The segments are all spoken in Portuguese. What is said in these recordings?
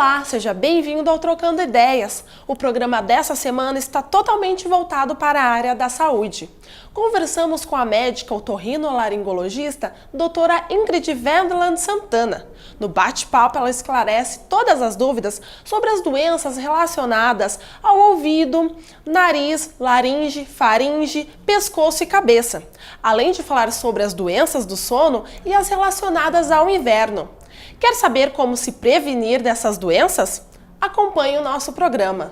Olá, seja bem-vindo ao Trocando Ideias. O programa dessa semana está totalmente voltado para a área da saúde. Conversamos com a médica otorrinolaringologista doutora Ingrid Wendland Santana. No bate-papo, ela esclarece todas as dúvidas sobre as doenças relacionadas ao ouvido, nariz, laringe, faringe, pescoço e cabeça, além de falar sobre as doenças do sono e as relacionadas ao inverno. Quer saber como se prevenir dessas doenças? Acompanhe o nosso programa.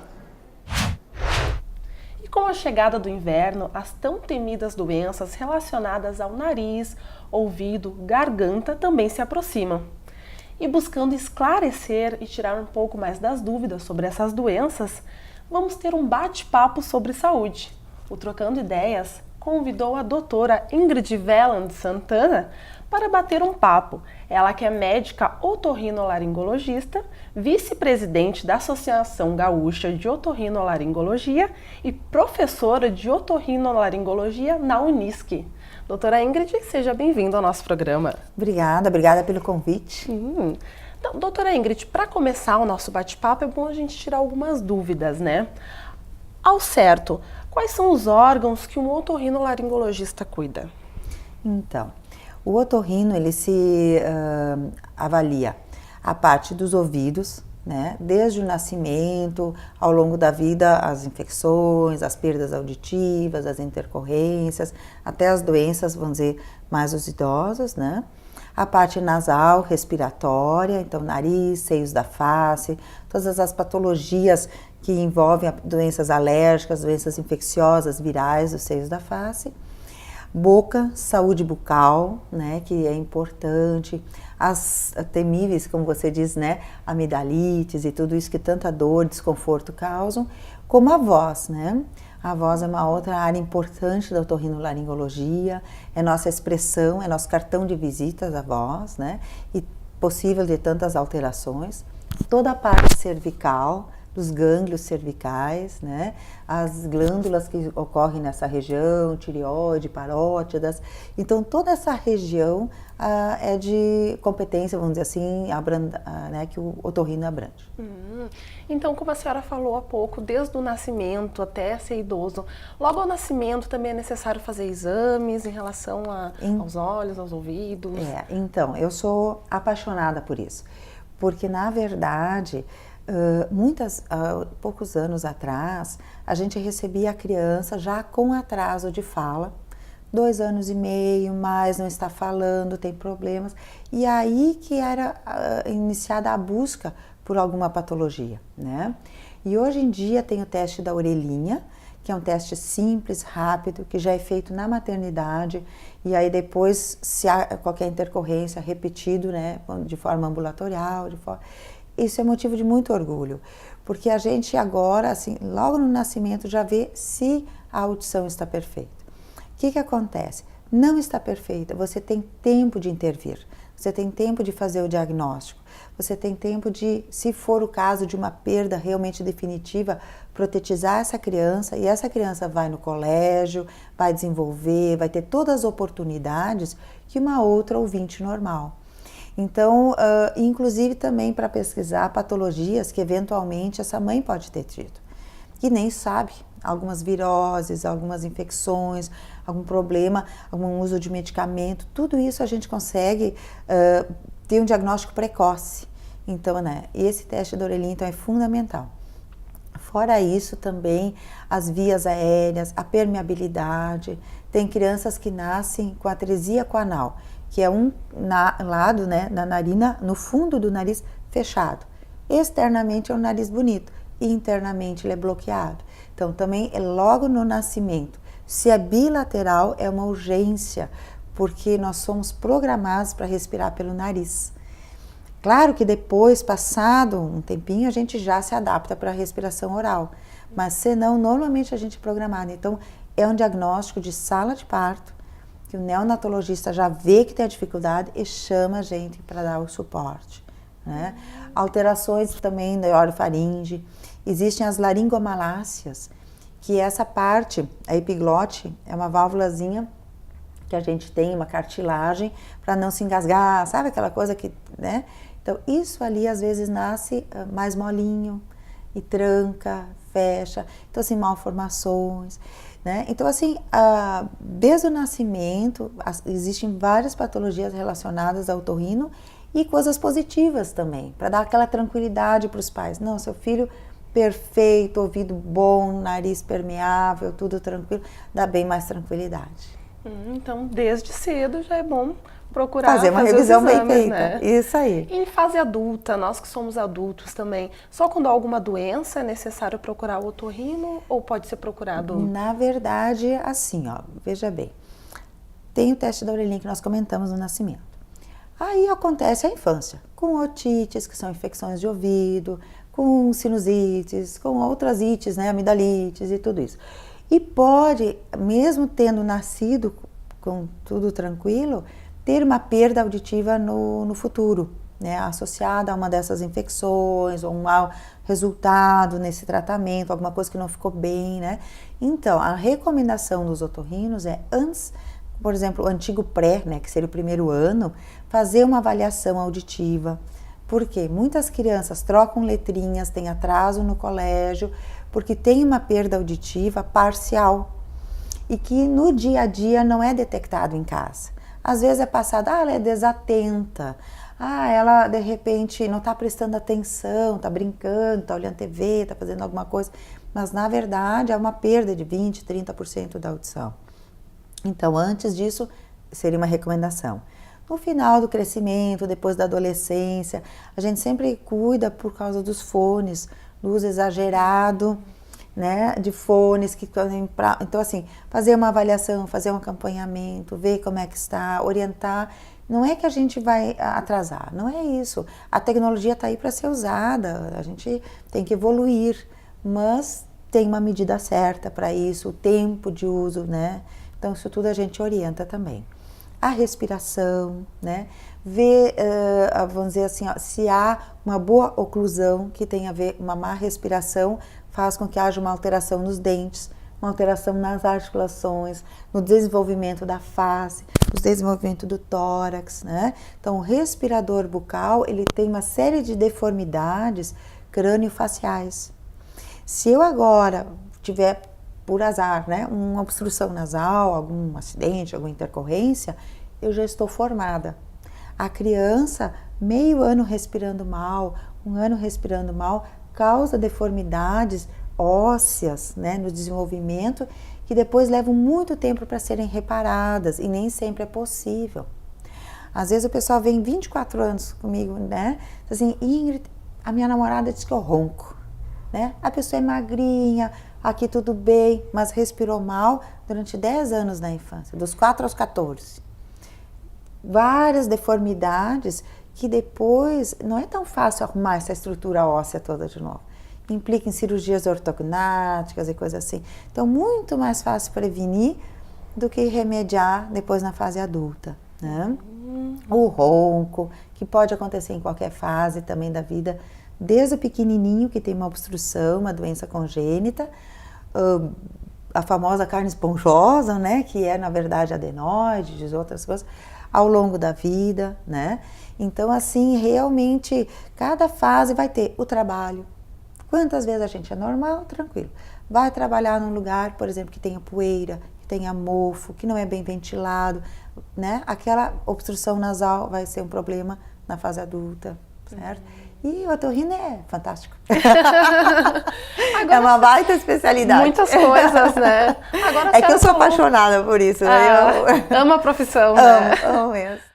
E com a chegada do inverno, as tão temidas doenças relacionadas ao nariz, ouvido, garganta também se aproximam. E buscando esclarecer e tirar um pouco mais das dúvidas sobre essas doenças, vamos ter um bate-papo sobre saúde. O Trocando Ideias convidou a doutora Ingrid Wendland Santana para bater um papo. Ela que é médica otorrinolaringologista, vice-presidente da Associação Gaúcha de Otorrinolaringologia e professora de otorrinolaringologia na Unisc. Doutora Ingrid, seja bem-vinda ao nosso programa. Obrigada pelo convite. Então, doutora Ingrid, para começar o nosso bate-papo, é bom a gente tirar algumas dúvidas, né? Ao certo, quais são os órgãos que um otorrinolaringologista cuida? Então, o otorrino, ele se avalia a parte dos ouvidos, né? Desde o nascimento, ao longo da vida, as infecções, as perdas auditivas, as intercorrências, até as doenças, vamos dizer, mais os idosos, né? A parte nasal, respiratória, então nariz, seios da face, todas as patologias que envolvem doenças alérgicas, doenças infecciosas, virais dos seios da face. Boca, saúde bucal, né, que é importante, as temíveis, como você diz, né, amidalites e tudo isso que tanta dor, desconforto causam, como a voz, né? A voz é uma outra área importante da otorrinolaringologia, é nossa expressão, é nosso cartão de visitas, a voz, né? E possível de tantas alterações. Toda a parte cervical, dos gânglios cervicais, né? As glândulas que ocorrem nessa região, tireoide, parótidas. Então, toda essa região é de competência, vamos dizer assim, né, que o otorrino abrange. Então, como a senhora falou há pouco, desde o nascimento até ser idoso, logo ao nascimento também é necessário fazer exames em relação aos olhos, aos ouvidos? Então, eu sou apaixonada por isso, porque na verdade, poucos anos atrás, a gente recebia a criança já com atraso de fala, 2 anos e meio, mas não está falando, tem problemas, e aí que era iniciada a busca por alguma patologia, né? E hoje em dia tem o teste da orelhinha, que é um teste simples, rápido, que já é feito na maternidade, e aí depois, se há qualquer intercorrência, repetido, né, de forma ambulatorial, Isso é motivo de muito orgulho, porque a gente agora, assim, logo no nascimento já vê se a audição está perfeita. O que acontece? Não está perfeita, você tem tempo de intervir, você tem tempo de fazer o diagnóstico, você tem tempo de, se for o caso de uma perda realmente definitiva, protetizar essa criança, e essa criança vai no colégio, vai desenvolver, vai ter todas as oportunidades que uma outra ouvinte normal. Então, inclusive também para pesquisar patologias que eventualmente essa mãe pode ter tido, que nem sabe, algumas viroses, algumas infecções, algum problema, algum uso de medicamento, tudo isso a gente consegue ter um diagnóstico precoce. Então, né, esse teste da orelhinha então, é fundamental. Fora isso também as vias aéreas, a permeabilidade, tem crianças que nascem com atresia coanal, que é um lado, né, da narina, no fundo do nariz fechado. Externamente é um nariz bonito e internamente ele é bloqueado. Então também é logo no nascimento. Se é bilateral é uma urgência, porque nós somos programados para respirar pelo nariz. Claro que depois, passado um tempinho, a gente já se adapta para a respiração oral, mas senão normalmente a gente é programado. Então é um diagnóstico de sala de parto, que o neonatologista já vê que tem a dificuldade e chama a gente para dar o suporte, né? Alterações também da orofaringe, existem as laringomalácias, que essa parte, a epiglote, é uma válvulazinha que a gente tem uma cartilagem para não se engasgar, sabe aquela coisa que, né? Então, isso ali às vezes nasce mais molinho e tranca, fecha. Então, assim, malformações, né? Então, assim, desde o nascimento, existem várias patologias relacionadas ao otorrino e coisas positivas também, para dar aquela tranquilidade para os pais. Não, seu filho perfeito, ouvido bom, nariz permeável, tudo tranquilo, dá bem mais tranquilidade. Então, desde cedo já é bom procurar fazer uma revisão bem feita, né? Isso aí. Em fase adulta, nós que somos adultos também, só quando há alguma doença é necessário procurar o otorrino ou pode ser procurado? Na verdade, assim, ó, veja bem, tem o teste da orelhinha que nós comentamos no nascimento. Aí acontece a infância, com otites, que são infecções de ouvido, com sinusites, com outras ites, né, amidalites e tudo isso. E pode, mesmo tendo nascido com tudo tranquilo, ter uma perda auditiva no futuro, né, associada a uma dessas infecções, ou um mau resultado nesse tratamento, alguma coisa que não ficou bem, né. Então, a recomendação dos otorrinos é antes, por exemplo, o antigo pré, né, que seria o primeiro ano, fazer uma avaliação auditiva, porque muitas crianças trocam letrinhas, têm atraso no colégio, porque tem uma perda auditiva parcial e que no dia a dia não é detectado em casa. Às vezes é passado, ela é desatenta, ela de repente não está prestando atenção, está brincando, está olhando TV, está fazendo alguma coisa, mas na verdade é uma perda de 20%, 30% da audição. Então, antes disso, seria uma recomendação. No final do crescimento, depois da adolescência, a gente sempre cuida por causa dos fones, do uso exagerado, né, de fones que então assim, fazer uma avaliação, fazer um acompanhamento, ver como é que está, orientar. Não é que a gente vai atrasar, não é isso. A tecnologia está aí para ser usada, a gente tem que evoluir, mas tem uma medida certa para isso, o tempo de uso, né? Então isso tudo a gente orienta também. A respiração, né? Ver, vamos dizer assim, ó, se há uma boa oclusão que tem a ver, uma má respiração faz com que haja uma alteração nos dentes, uma alteração nas articulações, no desenvolvimento da face, no desenvolvimento do tórax, né? Então, o respirador bucal, ele tem uma série de deformidades crânio-faciais. Se eu agora tiver, por azar, né, uma obstrução nasal, algum acidente, alguma intercorrência, eu já estou formada. A criança, meio ano respirando mal, um ano respirando mal, causa deformidades ósseas, né, no desenvolvimento, que depois levam muito tempo para serem reparadas e nem sempre é possível. Às vezes o pessoal vem 24 anos comigo, né, assim, Ingrid, a minha namorada diz que eu ronco, né, a pessoa é magrinha, aqui tudo bem, mas respirou mal durante 10 anos na infância, dos 4 aos 14. Várias deformidades que depois não é tão fácil arrumar essa estrutura óssea toda de novo. Implica em cirurgias ortognáticas e coisas assim. Então, muito mais fácil prevenir do que remediar depois na fase adulta, né? O ronco, que pode acontecer em qualquer fase também da vida, desde o pequenininho que tem uma obstrução, uma doença congênita, a famosa carne esponjosa, né, que é na verdade adenoides, outras coisas, ao longo da vida, né? Então, assim, realmente, cada fase vai ter o trabalho. Quantas vezes a gente é normal, tranquilo. Vai trabalhar num lugar, por exemplo, que tenha poeira, que tenha mofo, que não é bem ventilado, né? Aquela obstrução nasal vai ser um problema na fase adulta, certo? E o otorrino é fantástico. Agora, é uma baita especialidade. Muitas coisas, né? Agora, é que eu sou apaixonada por isso. Ama a profissão, né? Amo mesmo.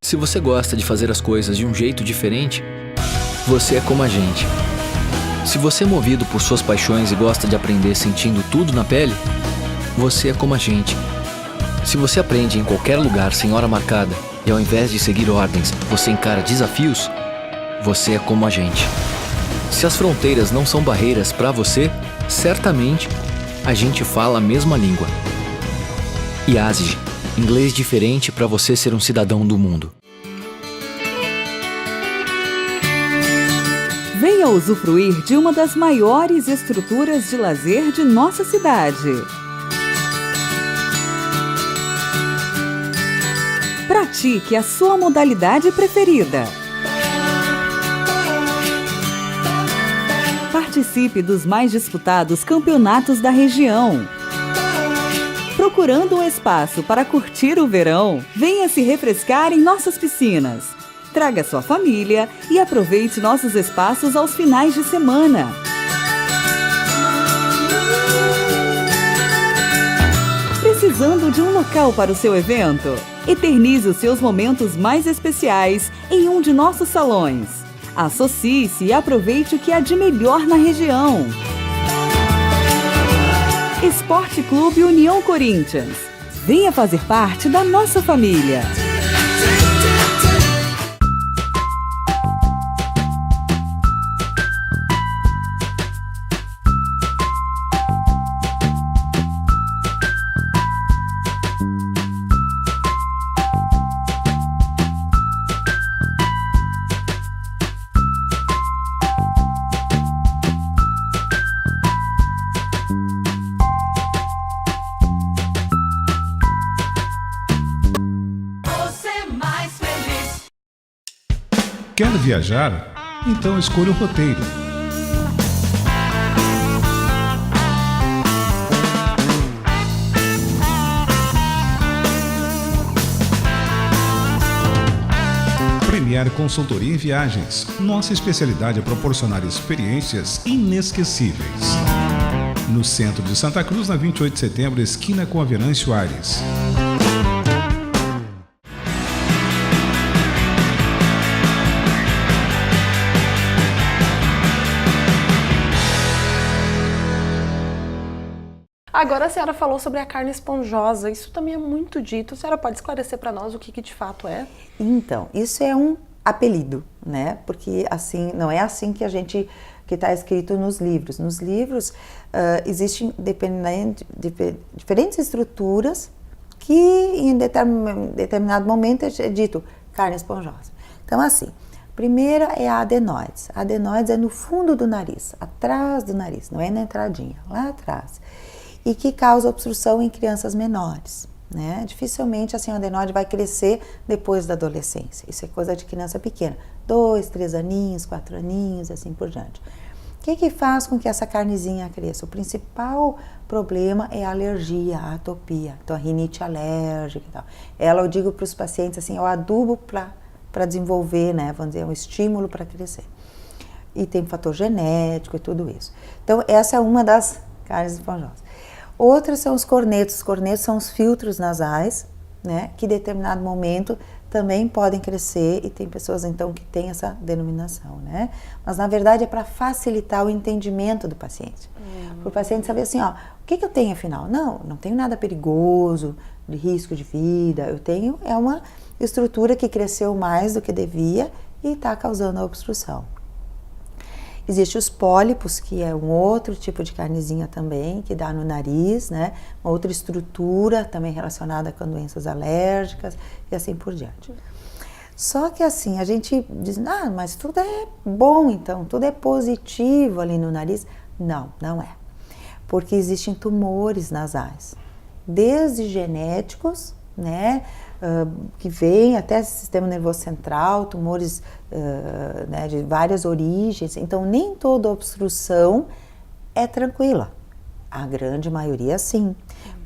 Se você gosta de fazer as coisas de um jeito diferente, Você é como a gente. Se você é movido por suas paixões e gosta de aprender sentindo tudo na pele, você é como a gente. Se você aprende em qualquer lugar sem hora marcada e ao invés de seguir ordens, você encara desafios, você é como a gente. Se as fronteiras não são barreiras para você, certamente a gente fala a mesma língua. IASG, inglês diferente para você ser um cidadão do mundo. Venha usufruir de uma das maiores estruturas de lazer de nossa cidade. Pratique a sua modalidade preferida. Participe dos mais disputados campeonatos da região. Procurando um espaço para curtir o verão, venha se refrescar em nossas piscinas. Traga sua família e aproveite nossos espaços aos finais de semana. Precisando de um local para o seu evento? Eternize os seus momentos mais especiais em um de nossos salões. Associe-se e aproveite o que há de melhor na região. Esporte Clube União Corinthians. Venha fazer parte da nossa família. Quer viajar? Então escolha o roteiro. Premier Consultoria em Viagens. Nossa especialidade é proporcionar experiências inesquecíveis. No centro de Santa Cruz, na 28 de setembro, esquina com a Venâncio Aires. Agora a senhora falou sobre a carne esponjosa, isso também é muito dito. A senhora pode esclarecer para nós o que de fato é? Então, isso é um apelido, né? Porque assim, não é assim que que está escrito nos livros. Nos livros existem diferentes estruturas que em determinado momento é dito carne esponjosa. Então assim, primeira é a adenoides. A adenoides é no fundo do nariz, atrás do nariz, não é na entradinha, lá atrás. E que causa obstrução em crianças menores, né? Dificilmente assim, a adenoide vai crescer depois da adolescência. Isso é coisa de criança pequena, 2, 3 aninhos, 4 aninhos, assim por diante. O que faz com que essa carnezinha cresça? O principal problema é a alergia, a atopia, então a rinite alérgica e tal. Ela, eu digo para os pacientes assim, é o adubo para desenvolver, né? Vamos dizer, é um estímulo para crescer. E tem fator genético e tudo isso. Então essa é uma das carnes esponjosas. Outras são os cornetos. Os cornetos são os filtros nasais, né, que em determinado momento também podem crescer e tem pessoas então que têm essa denominação, né? Mas na verdade é para facilitar o entendimento do paciente. Para o paciente saber assim, ó, o que eu tenho afinal? Não tenho nada perigoso, de risco de vida. Eu tenho uma estrutura que cresceu mais do que devia e está causando a obstrução. Existem os pólipos, que é um outro tipo de carnezinha também, que dá no nariz, né? Uma outra estrutura também relacionada com doenças alérgicas e assim por diante. Só que assim, a gente diz, mas tudo é bom então, tudo é positivo ali no nariz. Não é. Porque existem tumores nasais, desde genéticos, né? Que vem até o sistema nervoso central, tumores né, de várias origens. Então, nem toda obstrução é tranquila. A grande maioria, sim.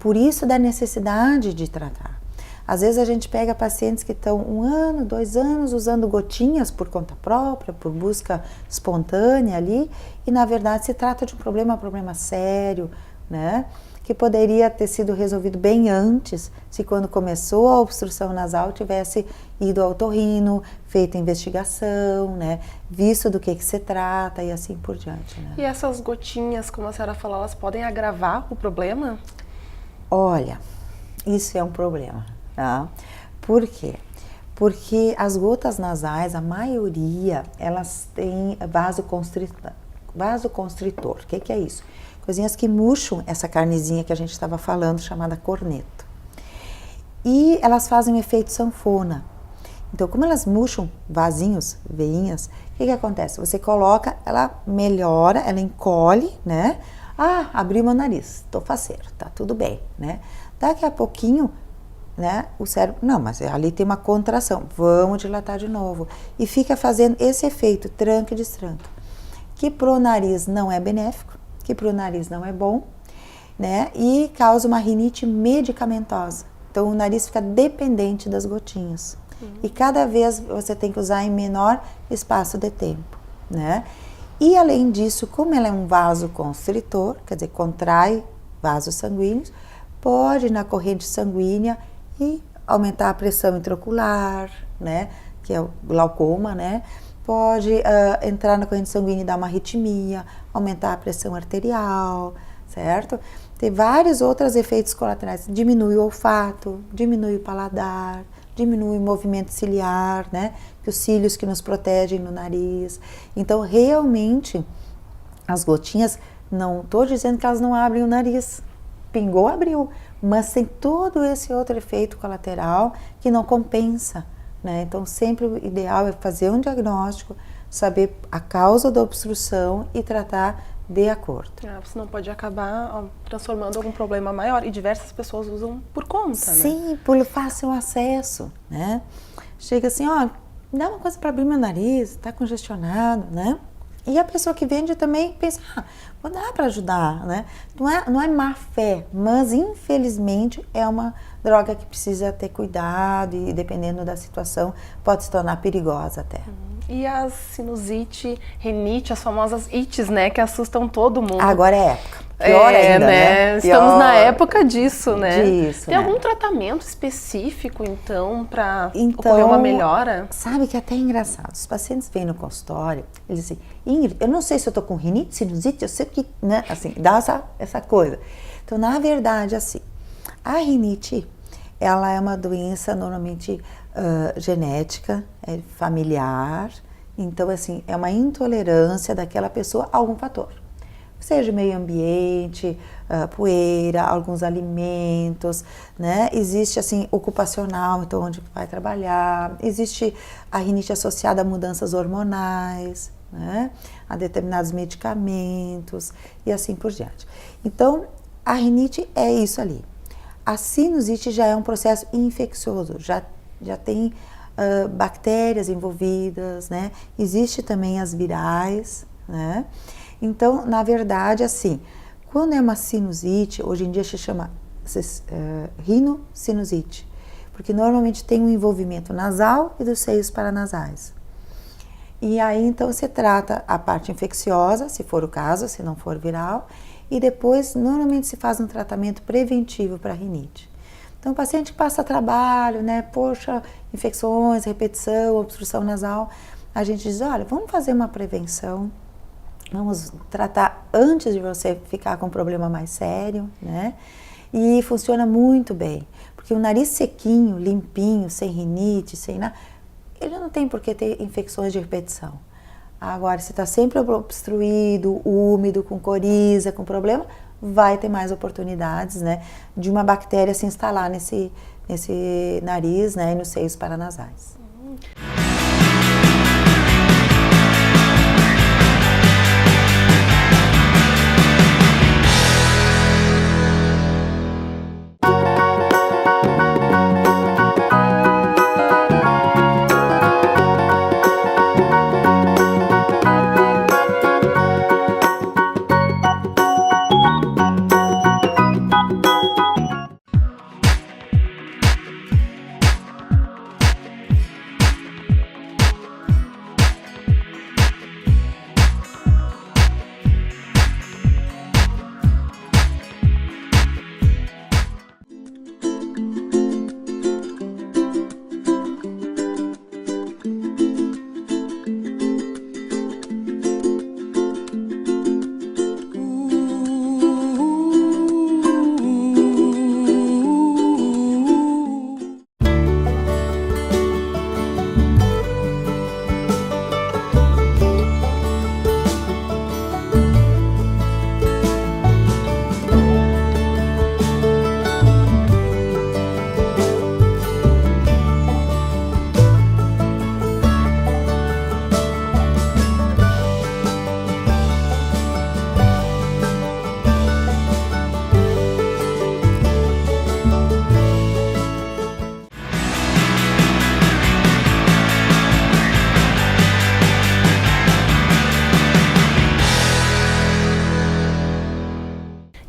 Por isso, da necessidade de tratar. Às vezes, a gente pega pacientes que estão 1 ano, 2 anos usando gotinhas por conta própria, por busca espontânea ali, e, na verdade, se trata de um problema sério, né? Que poderia ter sido resolvido bem antes, se quando começou a obstrução nasal tivesse ido ao otorrino, feito a investigação, né? Visto do que se trata e assim por diante, né? E essas gotinhas, como a senhora falou, elas podem agravar o problema? Olha, isso é um problema, tá? Por quê? Porque as gotas nasais, a maioria, elas têm vasoconstritor. O que é isso? Coisinhas que murcham essa carnezinha que a gente estava falando, chamada corneto. E elas fazem um efeito sanfona. Então, como elas murcham vasinhos, veinhas, o que acontece? Você coloca, ela melhora, ela encolhe, né? Ah, abri meu nariz, tô faceiro, tá tudo bem, né? Daqui a pouquinho, né, o cérebro, não, mas ali tem uma contração, vamos dilatar de novo. E fica fazendo esse efeito, tranca e destranca, que pro nariz não é benéfico, que pro nariz não é bom, né? E causa uma rinite medicamentosa. Então o nariz fica dependente das gotinhas. E cada vez você tem que usar em menor espaço de tempo, né? E além disso, como ela é um vasoconstritor, quer dizer, contrai vasos sanguíneos, pode na corrente sanguínea e aumentar a pressão intraocular, né? Que é o glaucoma, né? Pode entrar na corrente sanguínea e dar uma arritmia, aumentar a pressão arterial, certo? Tem vários outros efeitos colaterais. Diminui o olfato, diminui o paladar, diminui o movimento ciliar, né? Que os cílios que nos protegem no nariz. Então, realmente, as gotinhas, não estou dizendo que elas não abrem o nariz. Pingou, abriu. Mas tem todo esse outro efeito colateral que não compensa, né? Então, sempre o ideal é fazer um diagnóstico, saber a causa da obstrução e tratar de acordo. Senão pode acabar transformando algum problema maior e diversas pessoas usam por conta, Sim, né? por fácil acesso, né? Chega assim, ó, me dá uma coisa para abrir meu nariz, tá congestionado, né? E a pessoa que vende também pensa, vou dar para ajudar, né? Não é má fé, mas infelizmente é uma droga que precisa ter cuidado e dependendo da situação pode se tornar perigosa até. E a sinusite, rinite, as famosas ites, né, que assustam todo mundo. Agora é época. Pior ainda, né? Estamos Pior. na época disso, né? Disso, Tem né? algum tratamento específico, então, para ocorrer uma melhora? Sabe que até é engraçado. Os pacientes vêm no consultório, eles dizem, Ingrid, eu não sei se eu tô com rinite, sinusite, eu sei que, né, assim, dá essa coisa. Então, na verdade, assim, a rinite, ela é uma doença normalmente genética, é familiar, então, assim, é uma intolerância daquela pessoa a algum fator. Seja meio ambiente, poeira, alguns alimentos, né? Existe, assim, ocupacional, então, onde vai trabalhar. Existe a rinite associada a mudanças hormonais, né? A determinados medicamentos e assim por diante. Então, a rinite é isso ali. A sinusite já é um processo infeccioso, já tem bactérias envolvidas, né? Existe também as virais, né? Então, na verdade, assim, quando é uma sinusite, hoje em dia se chama rinocinusite, porque normalmente tem um envolvimento nasal e dos seios paranasais. E aí, então, se trata a parte infecciosa, se for o caso, se não for viral, e depois, normalmente, se faz um tratamento preventivo para a rinite. Então, o paciente passa trabalho, né, poxa, infecções, repetição, obstrução nasal, a gente diz, olha, vamos fazer uma prevenção, vamos tratar antes de você ficar com um problema mais sério, né? E funciona muito bem, porque o nariz sequinho, limpinho, sem rinite, sem nada, ele não tem por que ter infecções de repetição. Agora, se está sempre obstruído, úmido, com coriza, com problema, vai ter mais oportunidades, né, de uma bactéria se instalar nesse nariz, né, e nos seios paranasais.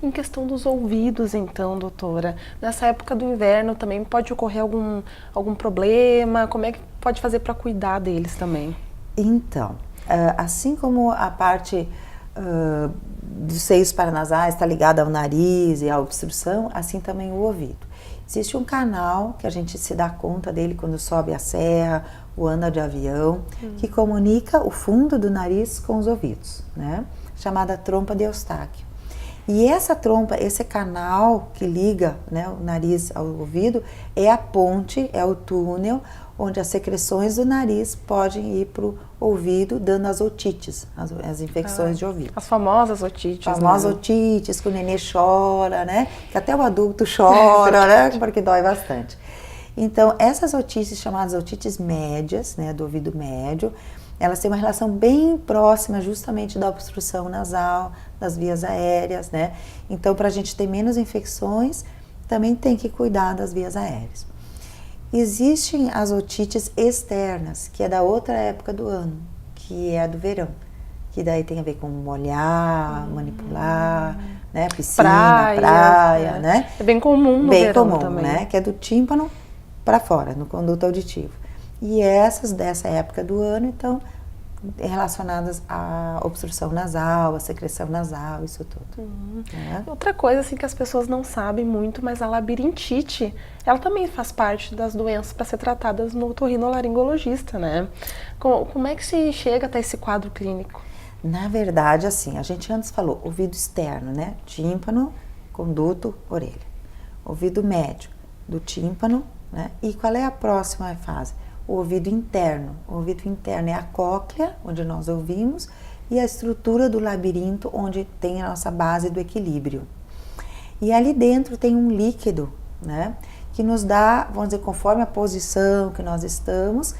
Em questão dos ouvidos, então, doutora, nessa época do inverno também pode ocorrer algum problema? Como é que pode fazer para cuidar deles também? Então, assim como a parte dos seios paranasais está ligada ao nariz e à obstrução, assim também o ouvido. Existe um canal que a gente se dá conta dele quando sobe a serra ou anda de avião, que comunica o fundo do nariz com os ouvidos, né? Chamada trompa de Eustáquio. E essa trompa, esse canal que liga, né, o nariz ao ouvido, é a ponte, é o túnel onde as secreções do nariz podem ir para o ouvido, dando as otites, as infecções de ouvido. As famosas otites. Famosas otites, que o nenê chora, né? Que até o adulto chora, né? Porque dói bastante. Então, essas otites, chamadas otites médias, né, do ouvido médio, elas têm uma relação bem próxima justamente da obstrução nasal, das vias aéreas, né? Então, para a gente ter menos infecções, também tem que cuidar das vias aéreas. Existem as otites externas, que é da outra época do ano, que é a do verão, que daí tem a ver com molhar, manipular, né? Piscina, praia, né? É bem comum no verão comum, também. né? Que é do tímpano para fora, no conduto auditivo. E essas dessa época do ano, então, relacionadas à obstrução nasal, à secreção nasal, isso tudo. Né? Outra coisa assim que as pessoas não sabem muito, mas a labirintite, ela também faz parte das doenças para ser tratadas no otorrinolaringologista, né? Como é que se chega até esse quadro clínico? Na verdade, assim, a gente antes falou ouvido externo, né? Tímpano, conduto, orelha. Ouvido médio, do tímpano, né? E qual é a próxima fase? O ouvido interno. O ouvido interno é a cóclea, onde nós ouvimos, e a estrutura do labirinto, onde tem a nossa base do equilíbrio. E ali dentro tem um líquido, né, que nos dá, vamos dizer, conforme a posição que nós estamos,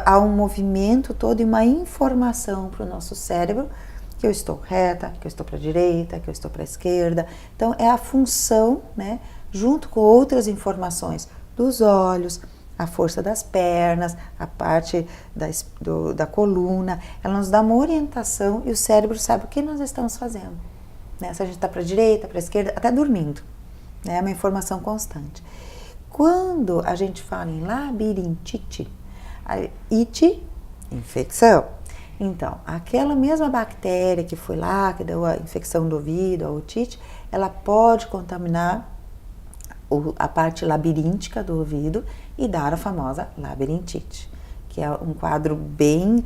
há um movimento todo e uma informação para o nosso cérebro, que eu estou reta, que eu estou para a direita, que eu estou para a esquerda. Então, é a função, né, junto com outras informações dos olhos, a força das pernas, a parte da coluna, ela nos dá uma orientação e o cérebro sabe o que nós estamos fazendo. Né? Se a gente está para a direita, para a esquerda, até dormindo. Né? É uma informação constante. Quando a gente fala em labirintite, ite, infecção. Então, aquela mesma bactéria que foi lá, que deu a infecção do ouvido, a otite, ela pode contaminar a parte labiríntica do ouvido e dar a famosa labirintite, que é um quadro bem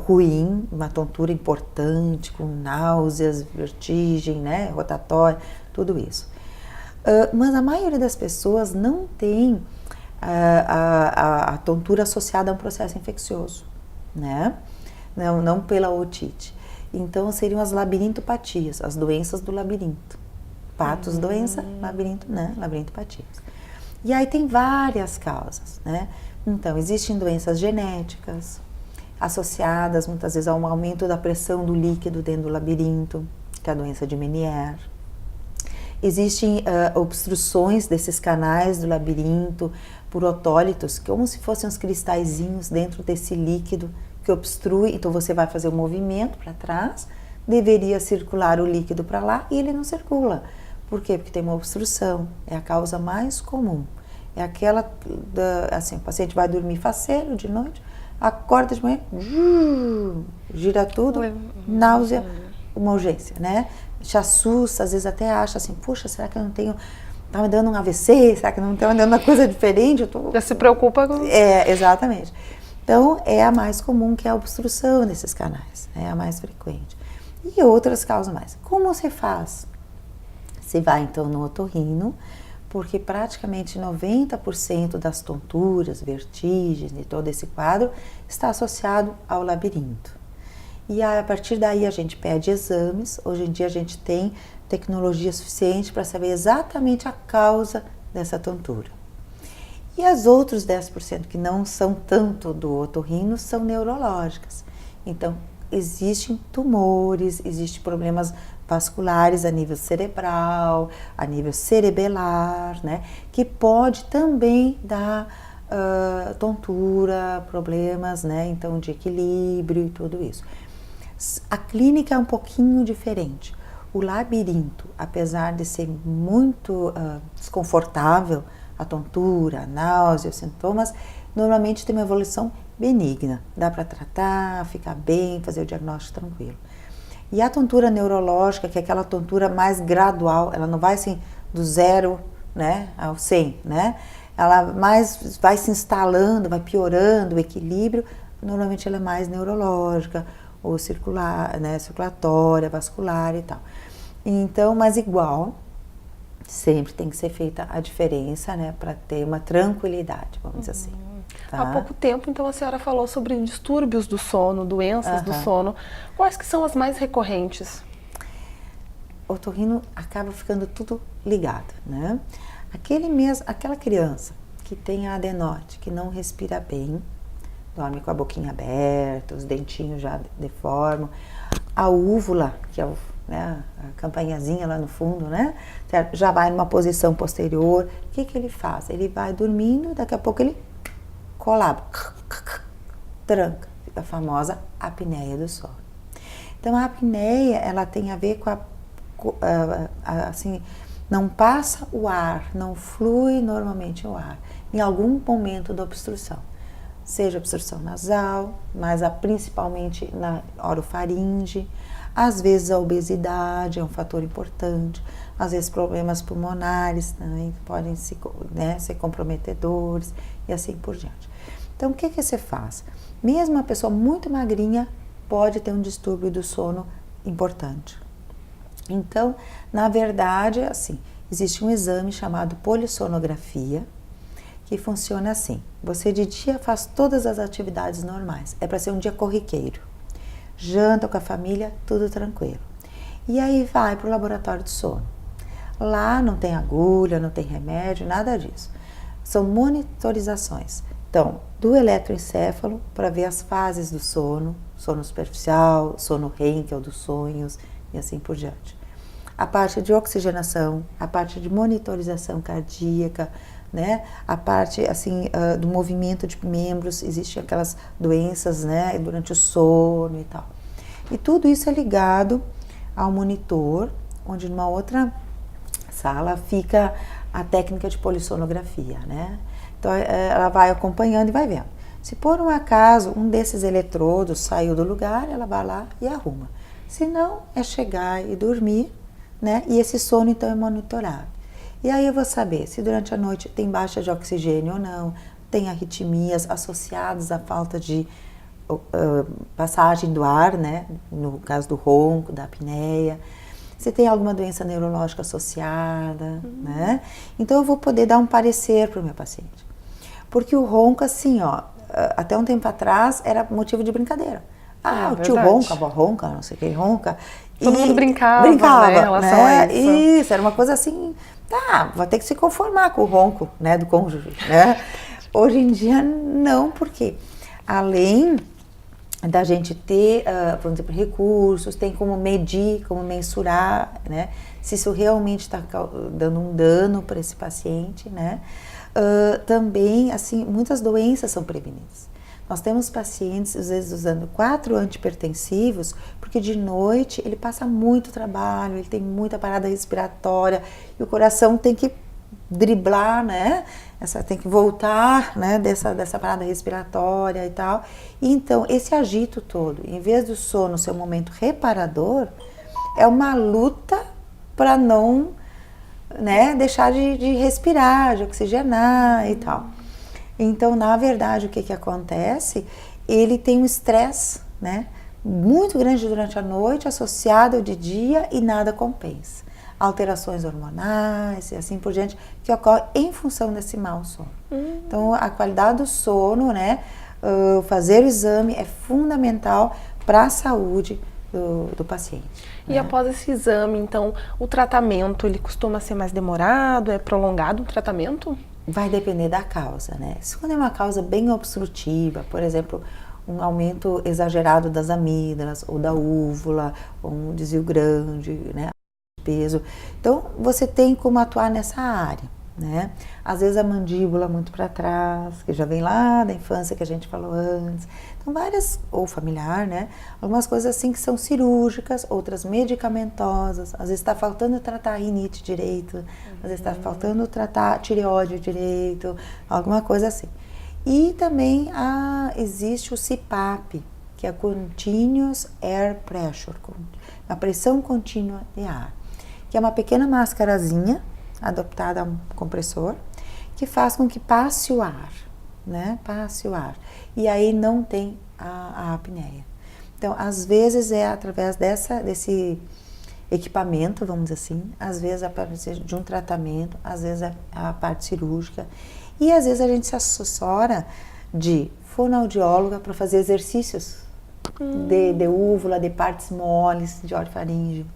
ruim, uma tontura importante, com náuseas, vertigem, né, rotatória, tudo isso. Mas a maioria das pessoas não tem a tontura associada a um processo infeccioso, né? Não pela otite. Então seriam as labirintopatias, as doenças do labirinto. Patos, doença, labirinto, né? Labirintopatias. E aí tem várias causas, né? Então, existem doenças genéticas, associadas muitas vezes a um aumento da pressão do líquido dentro do labirinto, que é a doença de Meniere. Existem obstruções desses canais do labirinto por otólitos, como se fossem uns cristalzinhos dentro desse líquido que obstrui. Então, você vai fazer um movimento para trás, deveria circular o líquido para lá e ele não circula. Por quê? Porque tem uma obstrução, é a causa mais comum. É aquela, assim, o paciente vai dormir faceiro de noite, acorda de manhã, gira tudo, náusea, uma urgência, né? Te assusta, às vezes até acha assim, puxa, será que eu não tenho, tá me dando um AVC? Será que não tá me dando uma coisa diferente? Já se preocupa com... Exatamente. Então, é a mais comum, que é a obstrução desses canais, é a mais frequente. E outras causas mais. Como você faz? Você vai então no otorrino, porque praticamente 90% das tonturas, vertigens e todo esse quadro está associado ao labirinto. E a partir daí a gente pede exames. Hoje em dia a gente tem tecnologia suficiente para saber exatamente a causa dessa tontura. E as outros 10% que não são tanto do otorrino são neurológicas. Então, existem tumores, existem problemas vasculares a nível cerebral, a nível cerebelar, né, que pode também dar tontura, problemas, né, então de equilíbrio e tudo isso. A clínica é um pouquinho diferente. O labirinto, apesar de ser muito desconfortável, a tontura, a náusea, os sintomas, normalmente tem uma evolução benigna. Dá para tratar, ficar bem, fazer o diagnóstico tranquilo. E a tontura neurológica, que é aquela tontura mais gradual, ela não vai assim do 0, né, ao 100, né? Ela mais vai se instalando, vai piorando o equilíbrio, normalmente ela é mais neurológica, ou circular, né, circulatória, vascular e tal. Então, mas igual, sempre tem que ser feita a diferença, né, para ter uma tranquilidade, vamos dizer assim. Tá? Há pouco tempo, então, a senhora falou sobre distúrbios do sono, doenças do sono. Quais que são as mais recorrentes? O otorrino acaba ficando tudo ligado, né? Aquela criança que tem a adenoide, que não respira bem, dorme com a boquinha aberta, os dentinhos já deformam, a úvula, que é né, a campainhazinha lá no fundo, né? Já vai numa posição posterior. O que ele faz? Ele vai dormindo, daqui a pouco ele colaba, tranca, a famosa apneia do sono. Então a apneia, ela tem a ver com assim, não passa o ar, não flui normalmente o ar, em algum momento da obstrução. Seja obstrução nasal, mas principalmente na orofaringe, às vezes a obesidade é um fator importante, às vezes problemas pulmonares também podem ser comprometedores e assim por diante. Então o que você faz? Mesmo uma pessoa muito magrinha pode ter um distúrbio do sono importante. Então, na verdade, assim, existe um exame chamado polissonografia, que funciona assim. Você de dia faz todas as atividades normais. É para ser um dia corriqueiro. Janta com a família, tudo tranquilo. E aí vai para o laboratório de sono. Lá não tem agulha, não tem remédio, nada disso. São monitorizações. Então, do eletroencefalo para ver as fases do sono superficial, sono REM, que é o dos sonhos, e assim por diante. A parte de oxigenação, a parte de monitorização cardíaca, né? A parte assim do movimento de membros, existem aquelas doenças, né, durante o sono e tal. E tudo isso é ligado ao monitor, onde numa outra sala fica a técnica de polissonografia, né? Então ela vai acompanhando e vai vendo. Se por um acaso um desses eletrodos saiu do lugar, ela vai lá e arruma. Se não, é chegar e dormir, né? E esse sono então é monitorado. E aí eu vou saber se durante a noite tem baixa de oxigênio ou não, tem arritmias associadas à falta de passagem do ar, né? No caso do ronco, da apneia, se tem alguma doença neurológica associada, né? Então eu vou poder dar um parecer para o meu paciente. Porque o ronco, assim, ó, até um tempo atrás era motivo de brincadeira. O tio ronca, a avó ronca, não sei quem ronca. Todo mundo brincava, né, em relação a isso. Isso, era uma coisa assim, vai ter que se conformar com o ronco, né, do cônjuge, né? Hoje em dia, não, porque além da gente ter, vamos dizer, recursos, tem como medir, como mensurar, né, se isso realmente está dando um dano para esse paciente, né? Também, assim, muitas doenças são prevenidas. Nós temos pacientes, às vezes, usando 4 antipertensivos, porque de noite ele passa muito trabalho, ele tem muita parada respiratória e o coração tem que driblar, né? Tem que voltar, né? dessa parada respiratória e tal. E então, esse agito todo, em vez do sono ser um momento reparador, é uma luta para não, né, deixar de respirar, de oxigenar e tal. Então, na verdade, o que acontece? Ele tem um estresse, né, muito grande durante a noite, associado ao de dia e nada compensa. Alterações hormonais e assim por diante, que ocorrem em função desse mau sono. Então, a qualidade do sono, né, fazer o exame é fundamental para a saúde do paciente. E após esse exame, então, o tratamento, ele costuma ser mais demorado, é prolongado o tratamento? Vai depender da causa, né? Se quando é uma causa bem obstrutiva, por exemplo, um aumento exagerado das amígdalas ou da úvula, ou um desvio grande, né, peso, então você tem como atuar nessa área. né? Às vezes a mandíbula muito para trás, que já vem lá da infância que a gente falou antes. Então várias, ou familiar, né? Algumas coisas assim que são cirúrgicas, outras medicamentosas. Às vezes está faltando tratar a rinite direito, às vezes está faltando tratar a tireoide direito, alguma coisa assim. E também existe o CPAP, que é Continuous Air Pressure, a pressão contínua de ar, que é uma pequena máscarazinha adaptada a um compressor, que faz com que passe o ar, né? Passe o ar. E aí não tem a apneia. Então, às vezes é através desse equipamento, vamos dizer assim, às vezes a partir de um tratamento, às vezes é a parte cirúrgica, e às vezes a gente se assessora de fonoaudióloga para fazer exercícios de úvula, de partes moles, de orofaringe.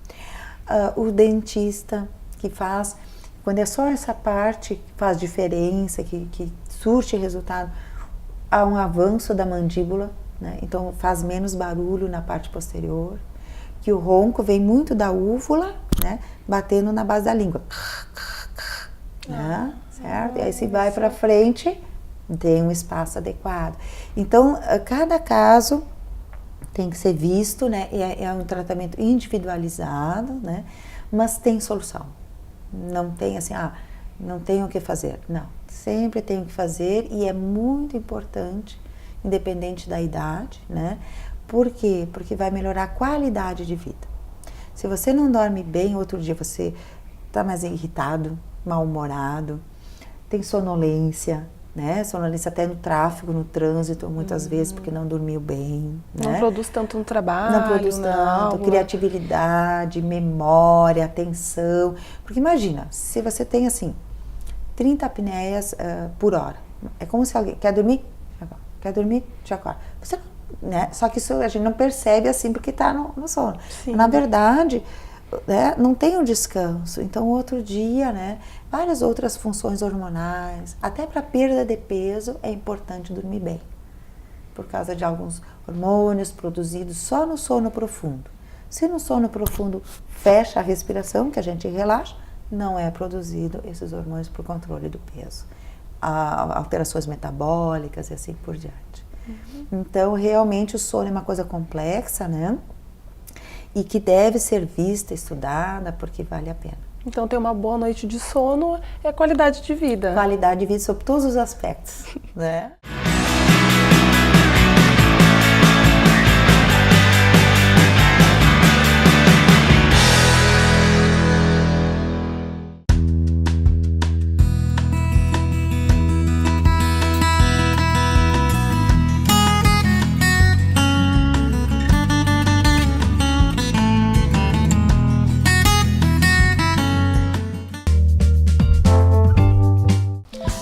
O dentista que faz, quando é só essa parte que faz diferença, que surte resultado, há um avanço da mandíbula, né? Então faz menos barulho na parte posterior, que o ronco vem muito da úvula, né? Batendo na base da língua, né? Certo? E aí se vai para frente, tem um espaço adequado. Então, cada caso tem que ser visto, né? É um tratamento individualizado, né? Mas tem solução. Não tem assim, não tem o que fazer. Não, sempre tem o que fazer e é muito importante, independente da idade, né? Por quê? Porque vai melhorar a qualidade de vida. Se você não dorme bem, outro dia você está mais irritado, mal-humorado, tem sonolência, né? Sonolência até no tráfego, no trânsito, muitas vezes, porque não dormiu bem. Não né? produz tanto no trabalho, não produz tanto, criatividade, memória, atenção. Porque imagina, se você tem assim, 30 apneias por hora, é como se alguém quer dormir, quer dormir, já acorda. Você, né? Só que isso a gente não percebe assim porque está no sono. Sim. Na verdade, né, não tem um descanso. Então, outro dia, né, várias outras funções hormonais, até para perda de peso, é importante dormir bem. Por causa de alguns hormônios produzidos só no sono profundo. Se no sono profundo fecha a respiração, que a gente relaxa, não é produzido esses hormônios para o controle do peso. Alterações metabólicas e assim por diante. Então, realmente, o sono é uma coisa complexa, né? E que deve ser vista, estudada, porque vale a pena. Então, ter uma boa noite de sono é qualidade de vida. Qualidade de vida sob todos os aspectos, né?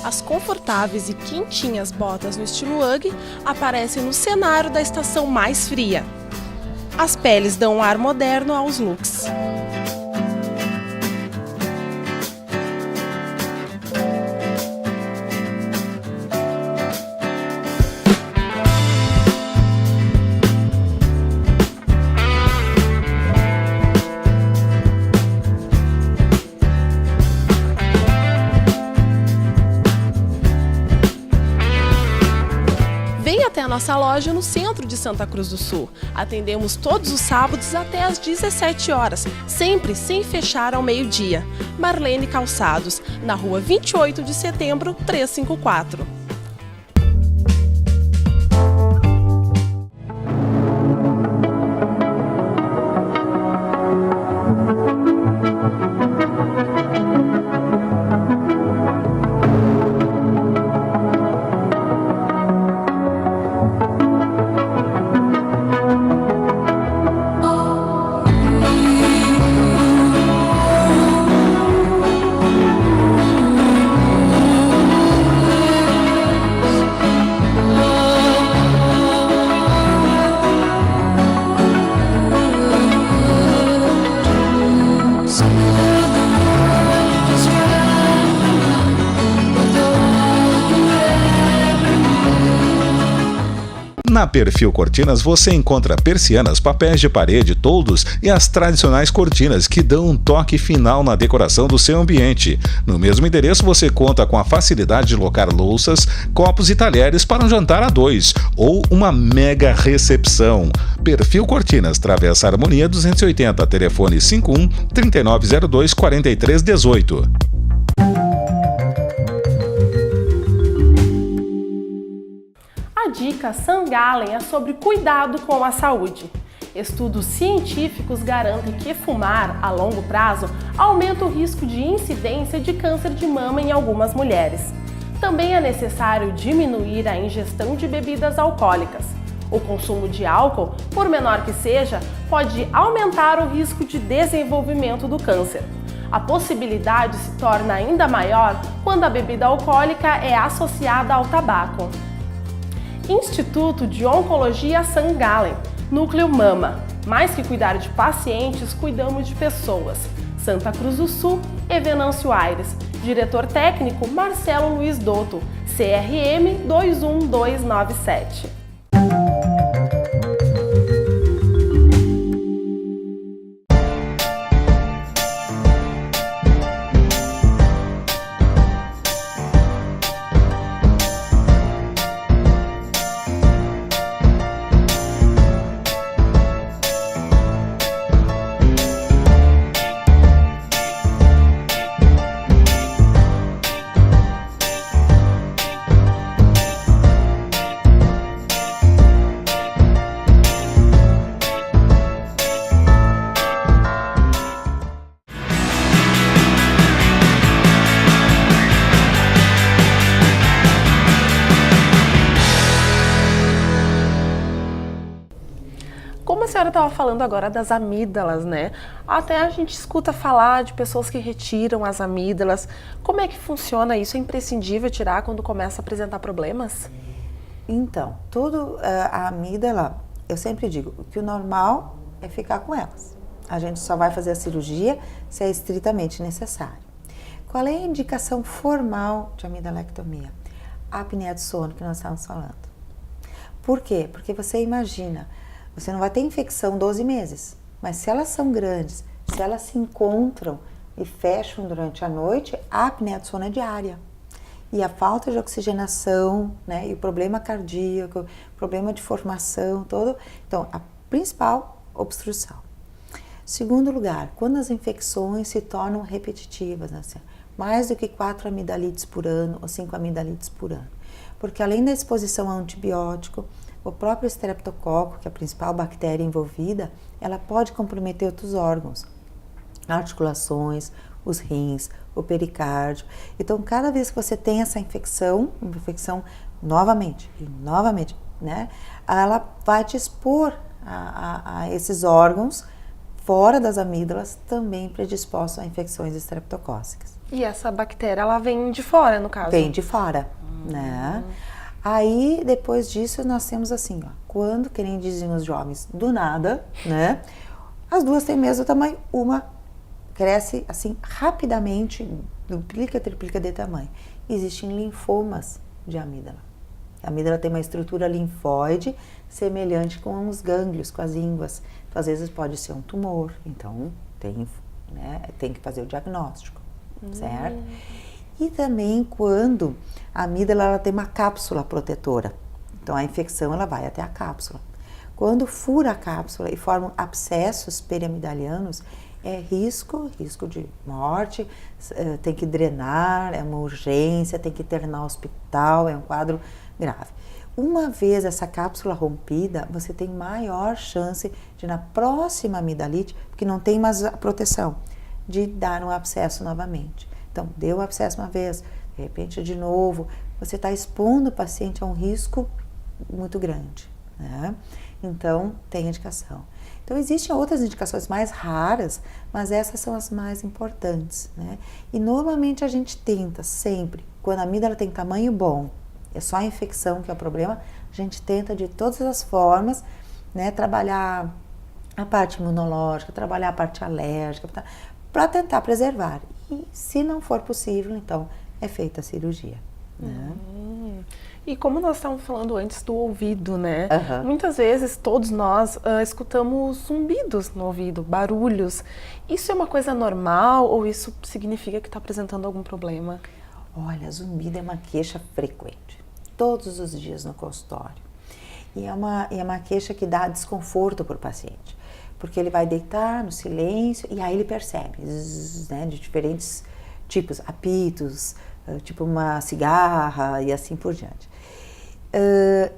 As confortáveis e quentinhas botas no estilo UGG aparecem no cenário da estação mais fria. As peles dão um ar moderno aos looks. Até a nossa loja no centro de Santa Cruz do Sul. Atendemos todos os sábados até às 17 horas, sempre sem fechar ao meio-dia. Marlene Calçados, na rua 28 de setembro, 354. Na Perfil Cortinas você encontra persianas, papéis de parede, toldos e as tradicionais cortinas que dão um toque final na decoração do seu ambiente. No mesmo endereço você conta com a facilidade de locar louças, copos e talheres para um jantar a dois ou uma mega recepção. Perfil Cortinas, Travessa Harmonia 280, telefone 51 3902 4318. A dica St. Gallen é sobre cuidado com a saúde. Estudos científicos garantem que fumar, a longo prazo, aumenta o risco de incidência de câncer de mama em algumas mulheres. Também é necessário diminuir a ingestão de bebidas alcoólicas. O consumo de álcool, por menor que seja, pode aumentar o risco de desenvolvimento do câncer. A possibilidade se torna ainda maior quando a bebida alcoólica é associada ao tabaco. Instituto de Oncologia St. Gallen, Núcleo Mama. Mais que cuidar de pacientes, cuidamos de pessoas. Santa Cruz do Sul e Venâncio Aires. Diretor técnico Marcelo Luiz Dotto, CRM 21297. Como a senhora estava falando agora das amígdalas, né? Até a gente escuta falar de pessoas que retiram as amígdalas. Como é que funciona isso? É imprescindível tirar quando começa a apresentar problemas? Então, a amígdala, eu sempre digo, que o normal é ficar com elas. A gente só vai fazer a cirurgia se é estritamente necessário. Qual é a indicação formal de amidalectomia? A apneia do sono que nós estávamos falando. Por quê? Porque você imagina, você não vai ter infecção 12 meses, mas se elas são grandes, se elas se encontram e fecham durante a noite, a apneia do sono é diária. E a falta de oxigenação, né, e o problema cardíaco, problema de formação, todo. Então, a principal, obstrução. Segundo lugar, quando as infecções se tornam repetitivas, né, assim, mais do que 4 amidalites por ano ou 5 amidalites por ano. Porque além da exposição a antibiótico, o próprio Streptococcus, que é a principal bactéria envolvida, ela pode comprometer outros órgãos, articulações, os rins, o pericárdio. Então, cada vez que você tem essa infecção novamente, né, ela vai te expor a esses órgãos fora das amígdalas, também predispostos a infecções estreptocócicas. E essa bactéria, ela vem de fora, no caso? Vem de fora, né? Aí, depois disso, nós temos assim, ó, quando, que nem diziam os jovens, do nada, né? As duas têm o mesmo tamanho, uma cresce assim rapidamente, duplica, triplica de tamanho. Existem linfomas de amígdala. A amígdala tem uma estrutura linfóide semelhante com os gânglios, com as ínguas. Então, às vezes pode ser um tumor, então tem que fazer o diagnóstico, certo? E também quando a amígdala ela tem uma cápsula protetora, então a infecção ela vai até a cápsula. Quando fura a cápsula e formam abscessos periamidalianos, é risco de morte, tem que drenar, é uma urgência, tem que internar no hospital, é um quadro grave. Uma vez essa cápsula rompida, você tem maior chance de na próxima amidalite, porque não tem mais a proteção, de dar um abscesso novamente. Então, deu um abscesso uma vez, de repente de novo, você está expondo o paciente a um risco muito grande, né? Então, tem indicação. Então, existem outras indicações mais raras, mas essas são as mais importantes, né? E normalmente a gente tenta sempre, quando a amígdala tem tamanho bom, é só a infecção que é o problema, a gente tenta de todas as formas, né, trabalhar a parte imunológica, trabalhar a parte alérgica, para tentar preservar. E se não for possível, então é feita a cirurgia. Né? E como nós estávamos falando antes do ouvido, né? Aham. Muitas vezes todos nós escutamos zumbidos no ouvido, barulhos. Isso é uma coisa normal ou isso significa que está apresentando algum problema? Olha, zumbido é uma queixa frequente, todos os dias no consultório. E é uma queixa que dá desconforto para o paciente, porque ele vai deitar no silêncio e aí ele percebe, né, de diferentes tipos, apitos, tipo uma cigarra e assim por diante.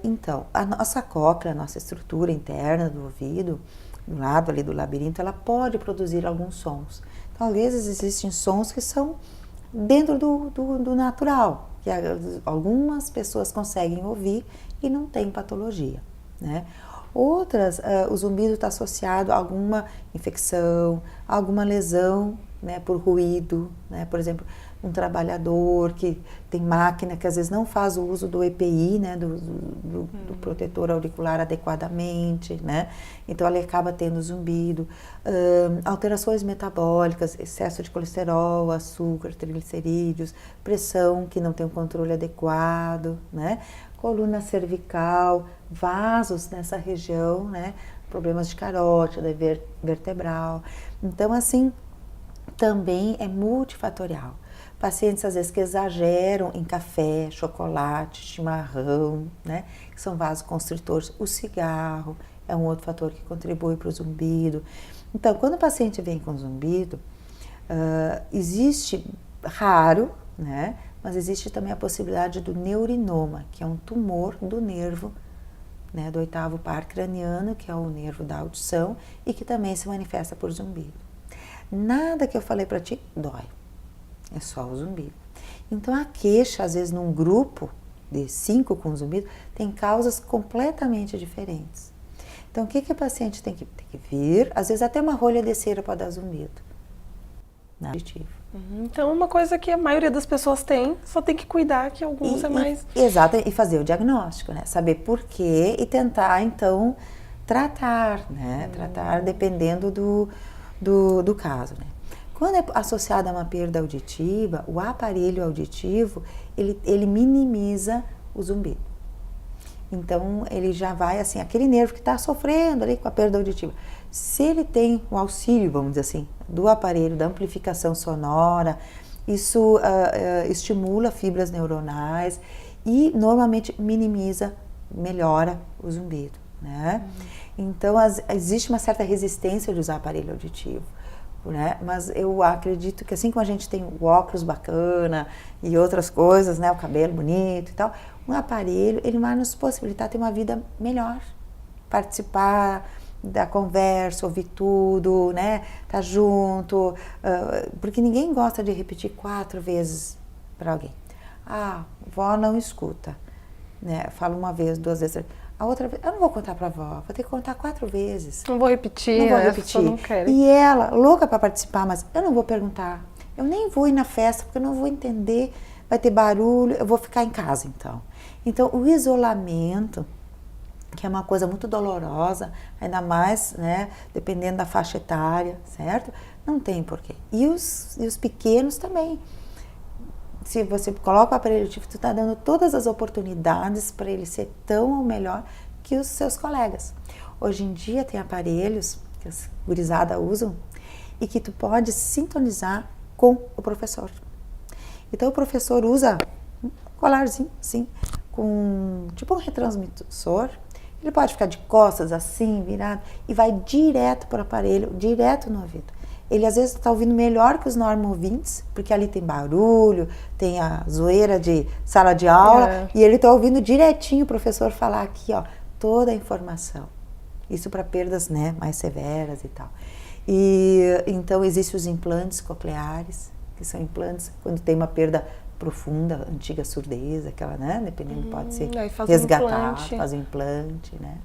Então, a nossa cóclea, a nossa estrutura interna do ouvido, do lado ali do labirinto, ela pode produzir alguns sons. Então, às vezes existem sons que são dentro do natural, que algumas pessoas conseguem ouvir e não tem patologia, né? Outras, o zumbido está associado a alguma infecção, a alguma lesão, né, por ruído, né? Por exemplo, um trabalhador que tem máquina que às vezes não faz o uso do EPI, né, do protetor auricular adequadamente, né? Então ele acaba tendo zumbido. Alterações metabólicas, excesso de colesterol, açúcar, triglicerídeos, pressão que não tem um controle adequado, né? Coluna cervical, vasos nessa região, né? Problemas de carótida, vertebral. Então, assim, também é multifatorial. Pacientes, às vezes, que exageram em café, chocolate, chimarrão, né? Que são vasoconstritores. O cigarro é um outro fator que contribui para o zumbido. Então, quando o paciente vem com zumbido, existe, raro, né? Mas existe também a possibilidade do neurinoma, que é um tumor do nervo, né, do 8º par craniano, que é o nervo da audição, e que também se manifesta por zumbido. Nada que eu falei para ti dói, é só o zumbido. Então a queixa, às vezes num grupo de 5 com zumbido, tem causas completamente diferentes. Então o que a paciente tem que vir, às vezes até uma rolha de cera para dar zumbido. Aditivo. Então, uma coisa que a maioria das pessoas tem, só tem que cuidar que alguns é mais... Exato, e fazer o diagnóstico, né? Saber por quê e tentar, então, tratar, né? Tratar dependendo do caso, né? Quando é associado a uma perda auditiva, o aparelho auditivo, ele minimiza o zumbido. Então, ele já vai, assim, aquele nervo que está sofrendo ali com a perda auditiva. Se ele tem o auxílio, vamos dizer assim, do aparelho, da amplificação sonora, isso estimula fibras neuronais e normalmente minimiza, melhora o zumbido, né? Então, existe uma certa resistência de usar aparelho auditivo, né? Mas eu acredito que assim como a gente tem o óculos bacana e outras coisas, né? O cabelo bonito e tal, um aparelho, ele vai nos possibilitar ter uma vida melhor, participar da conversa, ouvir tudo, né? Tá junto, porque ninguém gosta de repetir 4 vezes para alguém. Ah, vó não escuta, né? Fala uma vez, 2 vezes. A outra vez, eu não vou contar para a vó, vou ter que contar 4 vezes. Não vou repetir, não vou repetir. Não quero. E ela, louca para participar, mas eu não vou perguntar. Eu nem vou ir na festa, porque eu não vou entender, vai ter barulho, eu vou ficar em casa, então. Então, o isolamento, que é uma coisa muito dolorosa, ainda mais, né, dependendo da faixa etária, certo? Não tem porquê. E os pequenos também. Se você coloca o aparelho auditivo, tu está dando todas as oportunidades para ele ser tão ou melhor que os seus colegas. Hoje em dia tem aparelhos que as gurizadas usam e que tu pode sintonizar com o professor. Então o professor usa um colarzinho assim, com tipo um retransmissor. Ele pode ficar de costas assim, virado, e vai direto para o aparelho, direto no ouvido. Ele às vezes está ouvindo melhor que os normo-ouvintes, porque ali tem barulho, tem a zoeira de sala de aula, e ele está ouvindo direitinho o professor falar aqui, ó, toda a informação. Isso para perdas, né, mais severas e tal. E então existem os implantes cocleares, que são implantes quando tem uma perda profunda, antiga surdez, aquela, né, dependendo, pode ser resgatar, fazer um implante, né.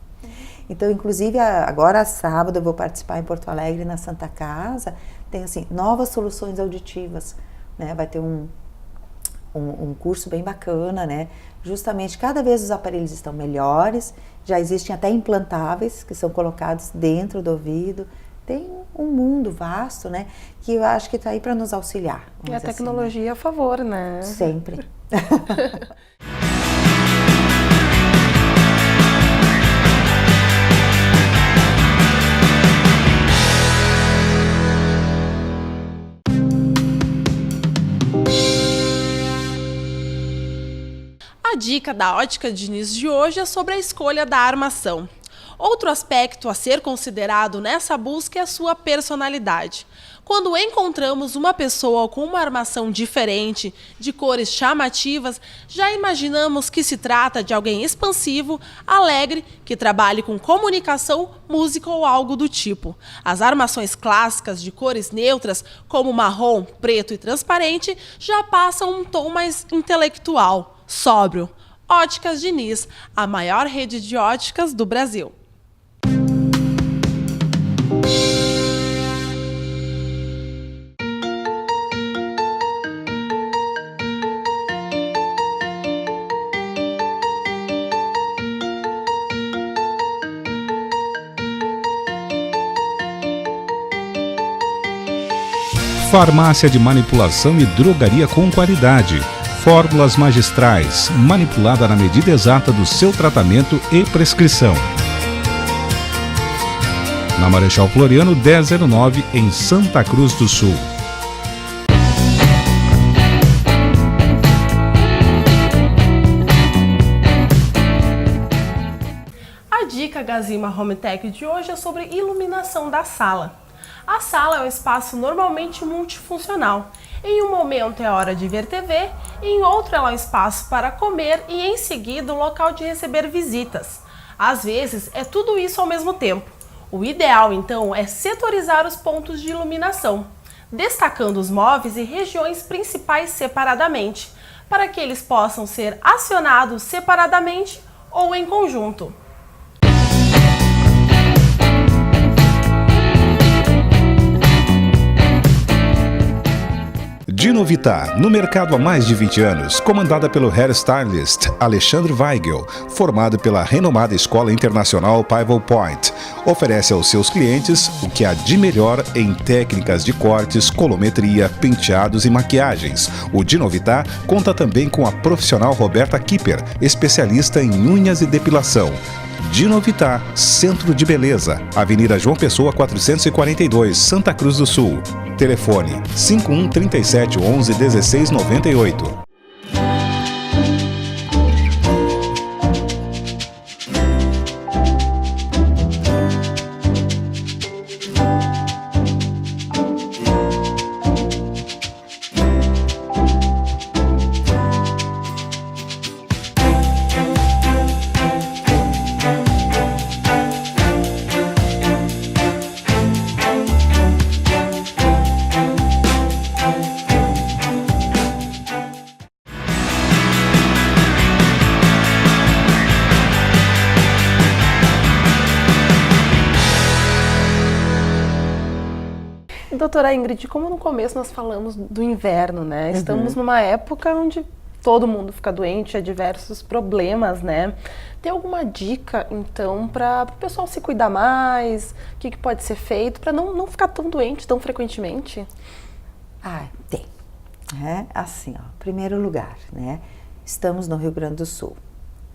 Então, inclusive, agora sábado eu vou participar em Porto Alegre, na Santa Casa, tem assim, novas soluções auditivas, né, vai ter um curso bem bacana, né, justamente cada vez os aparelhos estão melhores, já existem até implantáveis que são colocados dentro do ouvido, tem um mundo vasto, né, que eu acho que está aí para nos auxiliar. E a tecnologia assim, né? A favor, né? Sempre. A dica da Ótica Diniz de hoje é sobre a escolha da armação. Outro aspecto a ser considerado nessa busca é a sua personalidade. Quando encontramos uma pessoa com uma armação diferente, de cores chamativas, já imaginamos que se trata de alguém expansivo, alegre, que trabalhe com comunicação, música ou algo do tipo. As armações clássicas de cores neutras, como marrom, preto e transparente, já passam um tom mais intelectual, sóbrio. Óticas Diniz, a maior rede de óticas do Brasil. Farmácia de manipulação e drogaria com qualidade. Fórmulas magistrais, manipulada na medida exata do seu tratamento e prescrição. Na Marechal Floriano 1009, em Santa Cruz do Sul. A dica Gazima Home Tech de hoje é sobre iluminação da sala. A sala é um espaço normalmente multifuncional. Em um momento é hora de ver TV, em outro ela é um espaço para comer e em seguida um local de receber visitas. Às vezes é tudo isso ao mesmo tempo. O ideal então é setorizar os pontos de iluminação, destacando os móveis e regiões principais separadamente, para que eles possam ser acionados separadamente ou em conjunto. Dinovita, no mercado há mais de 20 anos, comandada pelo hairstylist Alexandre Weigel, formado pela renomada Escola Internacional Pivot Point, oferece aos seus clientes o que há de melhor em técnicas de cortes, colometria, penteados e maquiagens. O Dinovita conta também com a profissional Roberta Kipper, especialista em unhas e depilação. Dinovita, Centro de Beleza, Avenida João Pessoa 442, Santa Cruz do Sul. Telefone 51 37 11 16 98. Doutora Ingrid, como no começo nós falamos do inverno, né? Estamos numa época onde todo mundo fica doente, há diversos problemas, né? Tem alguma dica, então, para o pessoal se cuidar mais? O que pode ser feito para não ficar tão doente tão frequentemente? Tem. Assim, primeiro lugar, né? Estamos no Rio Grande do Sul.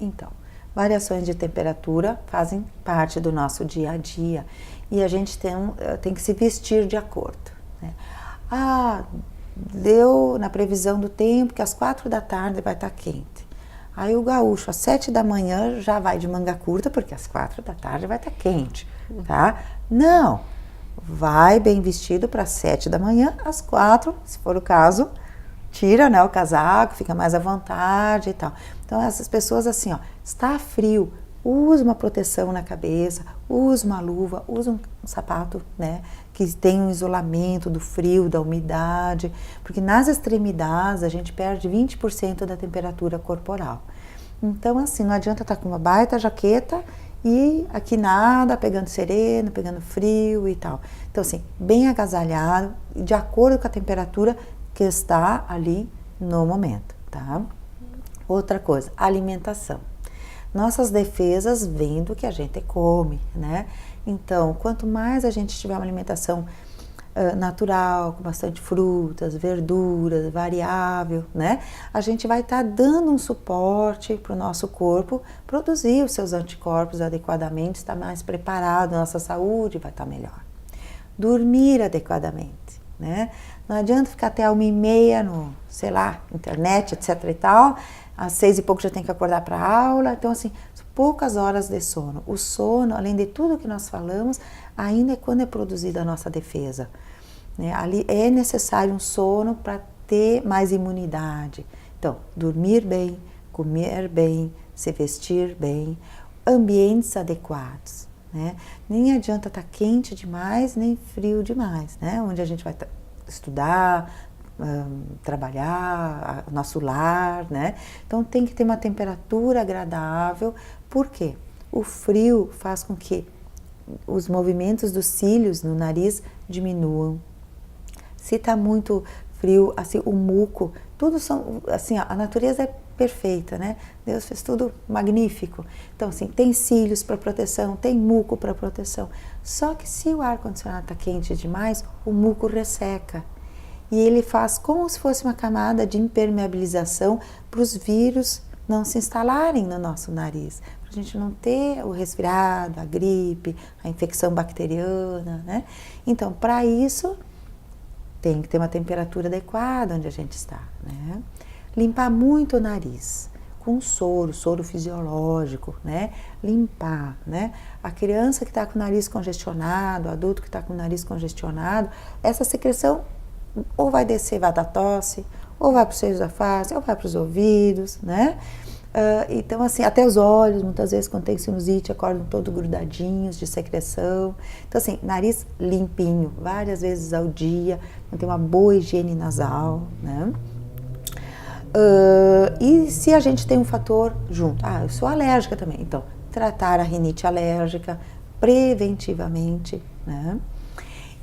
Então, variações de temperatura fazem parte do nosso dia a dia e a gente tem que se vestir de acordo, né? Deu na previsão do tempo que às 4 da tarde vai estar quente. Aí o gaúcho às 7 da manhã já vai de manga curta porque às 4 da tarde vai estar quente, tá? Não, vai bem vestido para 7 da manhã, às 4, se for o caso, tira, né, o casaco, fica mais à vontade e tal. Então essas pessoas assim, está frio, use uma proteção na cabeça, use uma luva, use um sapato, né, que tem um isolamento do frio, da umidade, porque nas extremidades a gente perde 20% da temperatura corporal. Então assim, não adianta estar com uma baita jaqueta e aqui nada, pegando sereno, pegando frio e tal. Então assim, bem agasalhado, de acordo com a temperatura que está ali no momento, tá? Outra coisa, alimentação. Nossas defesas vêm do que a gente come, né? Então, quanto mais a gente tiver uma alimentação natural, com bastante frutas, verduras, variável, né? A gente vai estar dando um suporte para o nosso corpo produzir os seus anticorpos adequadamente, estar mais preparado, nossa saúde vai estar melhor. Dormir adequadamente. né? Não adianta ficar até 1h30 no, sei lá, internet, etc e tal. Às 6 e pouco já tem que acordar para a aula. Então, assim, poucas horas de sono. O sono, além de tudo que nós falamos, ainda é quando é produzida a nossa defesa, né? Ali é necessário um sono para ter mais imunidade. Então, dormir bem, comer bem, se vestir bem, ambientes adequados, né? Nem adianta estar quente demais, nem frio demais, né? Onde a gente vai estudar, trabalhar, nosso lar, né? Então tem que ter uma temperatura agradável. Por quê? O frio faz com que os movimentos dos cílios no nariz diminuam. Se está muito frio, assim, o muco, tudo são, assim, a natureza é perfeita, né? Deus fez tudo magnífico. Então, assim, tem cílios para proteção, tem muco para proteção. Só que se o ar-condicionado está quente demais, o muco resseca. E ele faz como se fosse uma camada de impermeabilização para os vírus não se instalarem no nosso nariz. Para a gente não ter o resfriado, a gripe, a infecção bacteriana, né? Então, para isso, tem que ter uma temperatura adequada onde a gente está, né? Limpar muito o nariz com soro fisiológico, né? Limpar, né? A criança que está com o nariz congestionado, o adulto que está com o nariz congestionado, essa secreção ou vai descer, vai dar tosse, ou vai para os seios da face, ou vai para os ouvidos, né? Então, assim, até os olhos, muitas vezes, quando tem sinusite, acordam todos grudadinhos de secreção. Então, assim, nariz limpinho, várias vezes ao dia, manter uma boa higiene nasal, né? E se a gente tem um fator junto, eu sou alérgica também, então, tratar a rinite alérgica preventivamente, né?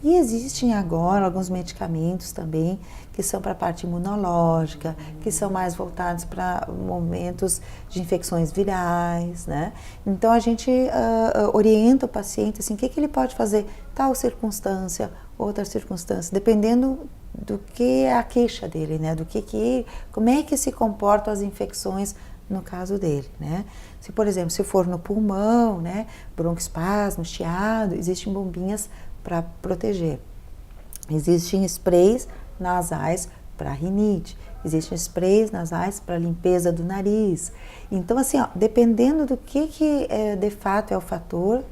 E existem agora alguns medicamentos também que são para a parte imunológica, que são mais voltados para momentos de infecções virais, né? Então a gente orienta o paciente assim, o que ele pode fazer tal circunstância, outra circunstância, dependendo do que é a queixa dele, né? Como é que se comportam as infecções no caso dele, né? Se, por exemplo, se for no pulmão, né, broncoespasmo, chiado, existem bombinhas para proteger. Existem sprays nasais para rinite, existem sprays nasais para limpeza do nariz. Então, assim, dependendo do que de fato é o fator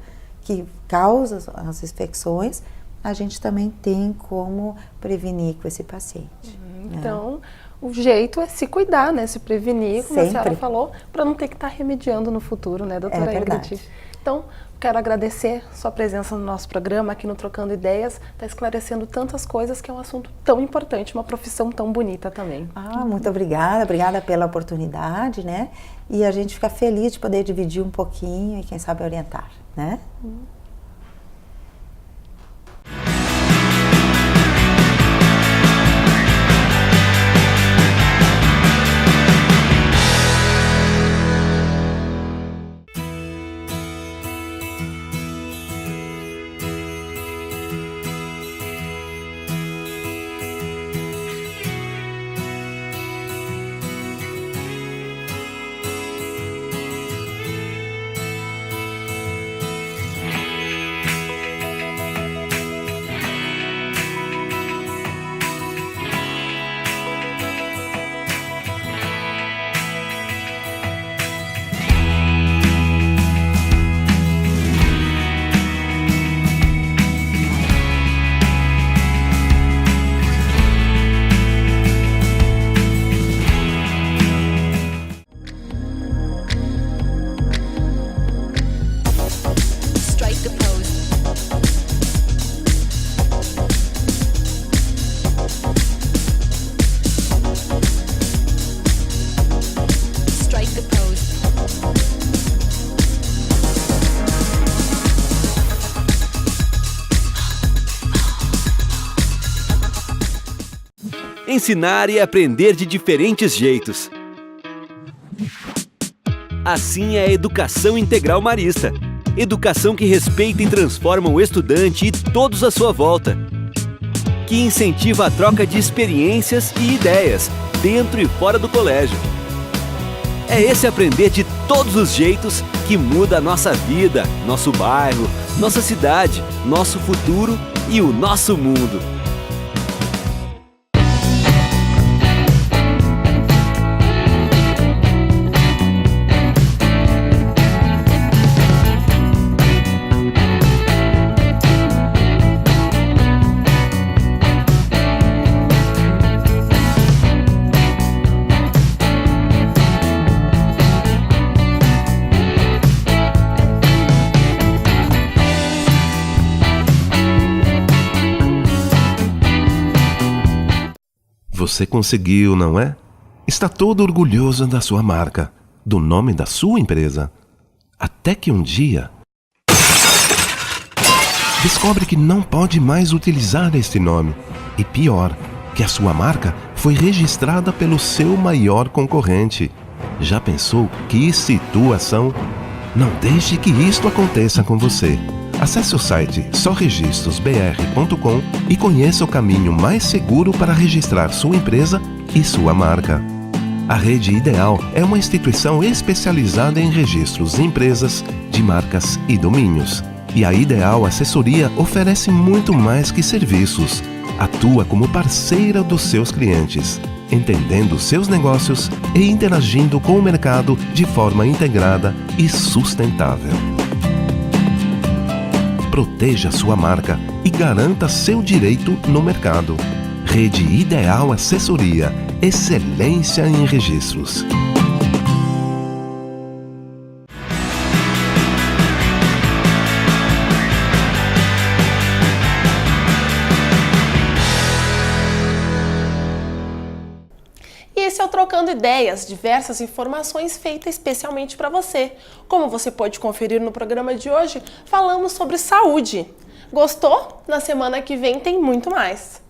que causa as infecções, a gente também tem como prevenir com esse paciente. Então, o jeito é se cuidar, né? Se prevenir, como a senhora falou, para não ter que estar remediando no futuro, né, doutora Ingrid? Então, quero agradecer sua presença no nosso programa, aqui no Trocando Ideias, está esclarecendo tantas coisas, que é um assunto tão importante, uma profissão tão bonita também. Muito obrigada pela oportunidade, né? E a gente fica feliz de poder dividir um pouquinho e quem sabe orientar, né? Ensinar e aprender de diferentes jeitos. Assim é a Educação Integral Marista. Educação que respeita e transforma o estudante e todos à sua volta. Que incentiva a troca de experiências e ideias, dentro e fora do colégio. É esse aprender de todos os jeitos que muda a nossa vida, nosso bairro, nossa cidade, nosso futuro e o nosso mundo. Você conseguiu, não é? Está todo orgulhoso da sua marca, do nome da sua empresa. Até que um dia descobre que não pode mais utilizar este nome. E pior, que a sua marca foi registrada pelo seu maior concorrente. Já pensou que situação? Não deixe que isto aconteça com você. Acesse o site soregistrosbr.com e conheça o caminho mais seguro para registrar sua empresa e sua marca. A Rede Ideal é uma instituição especializada em registros de empresas, de marcas e domínios. E a Ideal Assessoria oferece muito mais que serviços. Atua como parceira dos seus clientes, entendendo seus negócios e interagindo com o mercado de forma integrada e sustentável. Proteja sua marca e garanta seu direito no mercado. Rede Ideal Assessoria, excelência em registros. Esse é o Trocando Ideias, diversas informações feitas especialmente para você. Como você pode conferir no programa de hoje, falamos sobre saúde. Gostou? Na semana que vem tem muito mais.